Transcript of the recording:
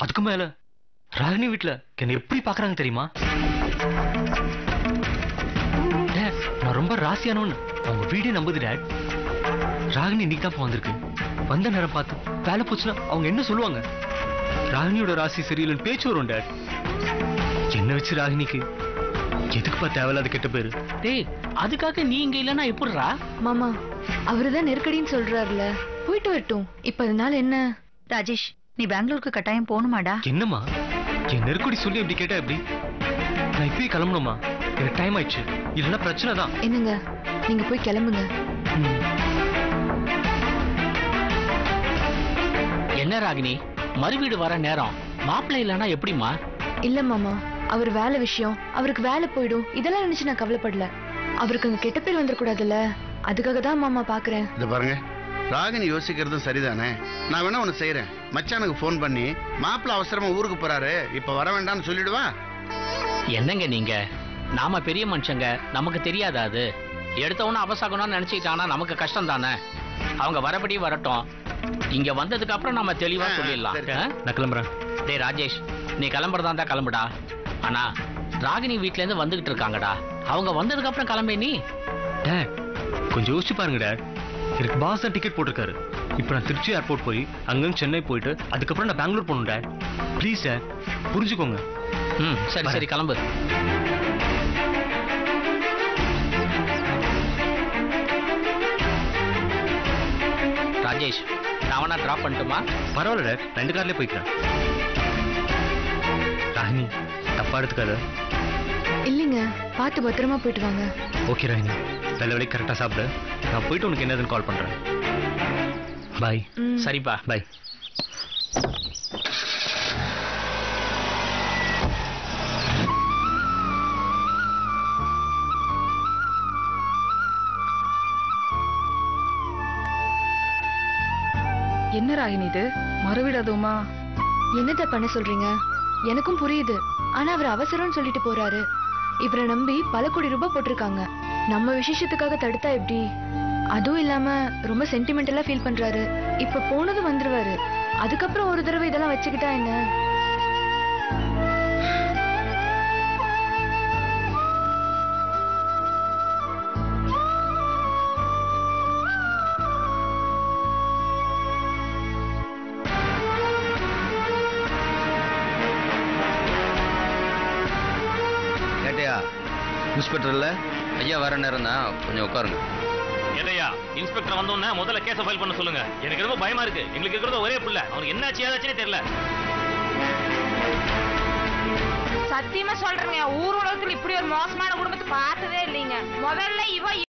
அதுக்கு மேல ராகினி வீட்டுல என்ன எப்படி பாக்குறாங்க தெரியுமா? நான் ரொம்ப ராசியானவன்னு அவங்க வீடே நம்புது டேட். ராகினி இன்னைக்கு வந்திருக்கு. வந்த நேரம் பார்த்து வேலை போச்சுன்னா அவங்க என்ன சொல்லுவாங்க? ராகினியோட ராசி சரியில்லைன்னு பேச்சு வரும் டேட். என்ன வச்சு ராகினிக்கு எதுக்குப்பா தேவையில்லாத கெட்ட பேரு? டேய், அதுக்காக நீ இங்க இல்லன்னா எப்படிரா? மாமா அவருதான் நெருக்கடின்னு சொல்றாருல, போயிட்டு வரட்டும். இப்ப அதனால என்ன? ராஜேஷ், நீ பெங்களூருக்கு கட்டாயம் போகணுமாடா? என்னம்மா என் நெருக்கடி சொல்லி எப்படி கேட்டா எப்படி? நான் இப்பயே கிளம்பணுமா? எனக்கு டைம் ஆயிடுச்சு. இல்லைன்னா பிரச்சனை தான். என்னங்க, நீங்க போய் கிளம்புங்க. என்ன ராகினி, மறுவீடு வர நேரம் மாப்பிள்ளை இல்லன்னா எப்படிமா? இல்ல மாமா, அவர் வேலை விஷயம், அவருக்கு வேலை போயிடும், இதெல்லாம் நினைச்சு நான் கவலைப்படல. அவருக்கு அங்க கெட்ட பேர் வந்துடக்கூடாதுல்ல, அதுக்காக தான் மாமா பாக்குறேன். இத பாருங்க, ராகினி யோசிக்கிறதும் சரிதானே. நான் வேணா ஒண்ணு செய்யறேன். மச்சானுக்கு போன் பண்ணி மாப்பிள்ள அவசரமா ஊருக்கு போறாரு, இப்ப வர வேண்டாம்னு சொல்லிடுவா. என்னங்க நீங்க, நாம பெரிய மனுஷங்க, நமக்கு தெரியாதா அது? எடுத்தவொன்னு அவசரம்னு நினைச்சுக்கிட்டானா நமக்கு கஷ்டம் தானே. அவங்க வரபடி வரட்டும். இங்க வந்ததுக்கு அப்புறம் நம்ம தெளிவா சொல்லிடலாம். நான் கிளம்புறேன். டேய் ராஜேஷ், நீ கிளம்புறதா இருந்தா கிளம்புடா. ஆனா ராகினி வீட்ல இருந்து வந்துகிட்டு இருக்காங்கடா. அவங்க வந்ததுக்கு அப்புறம் கிளம்பே நீ. டேட் கொஞ்சம் யோசிச்சு பாருங்க டேட். எனக்கு பாஸ் தான் டிக்கெட் போட்டிருக்காரு. இப்போ நான் திருச்சி ஏர்போர்ட் போய் அங்கிருந்து சென்னை போயிட்டு அதுக்கப்புறம் நான் பெங்களூர் போகணும் டேட். ப்ளீஸ் டேட், புரிஞ்சுக்கோங்க. சரி சரி கிளம்பு. ராஜேஷ், நான் வேணா டிராப் பண்ணட்டுமா? பரவாயில்ல டேட், 2 கார்லயே போய்க்கிறேன். ராகினி தப்பா எடுத்துக்காத. இல்லைங்க, பார்த்து பத்திரமா போயிட்டு வாங்க. ஓகே ராகினி, வேலை வேலைக்கு கரெக்டா சாப்பிடு. நான் போயிட்டு உனக்கு என்னதுன்னு கால் பண்றேன். பாய். சரிப்பா, பாய். என்ன ராகினி இது, மறுவிடாதுமா? என்னத பண்ண சொல்றீங்க? எனக்கும் புரியுது, ஆனா அவர் அவசரம்னு சொல்லிட்டு போறாரு. இவரை நம்பி பல கோடி ரூபாய் போட்டிருக்காங்க. நம்ம விசேஷத்துக்காக தடுத்தா எப்படி? அதுவும் இல்லாம ரொம்ப சென்டிமெண்டலா ஃபீல் பண்றாரு. இப்ப போனது வந்துருவாரு. அதுக்கப்புறம் ஒரு தடவை இதெல்லாம் வச்சுக்கிட்டா என்ன? இன்ஸ்பெக்டர்ல ஐயா வர நேரம் தான், கொஞ்சம் உட்காருங்க. ஏதையா இன்ஸ்பெக்டர் வந்தோன்னே முதல்ல கேஸை ஃபைல் பண்ண சொல்லுங்க. எனக்கு ரொம்ப பயமா இருக்கு. எங்களுக்கு இருக்கிறது ஒரே புள்ள, அவனுக்கு என்னாச்சு ஏதாச்சுன்னே தெரியல. சத்தியமா சொல்றேங்க, ஊர் உலகத்துல இப்படி ஒரு மோசமான குடும்பத்தை பார்த்ததே இல்லைங்க. முதல்ல இவ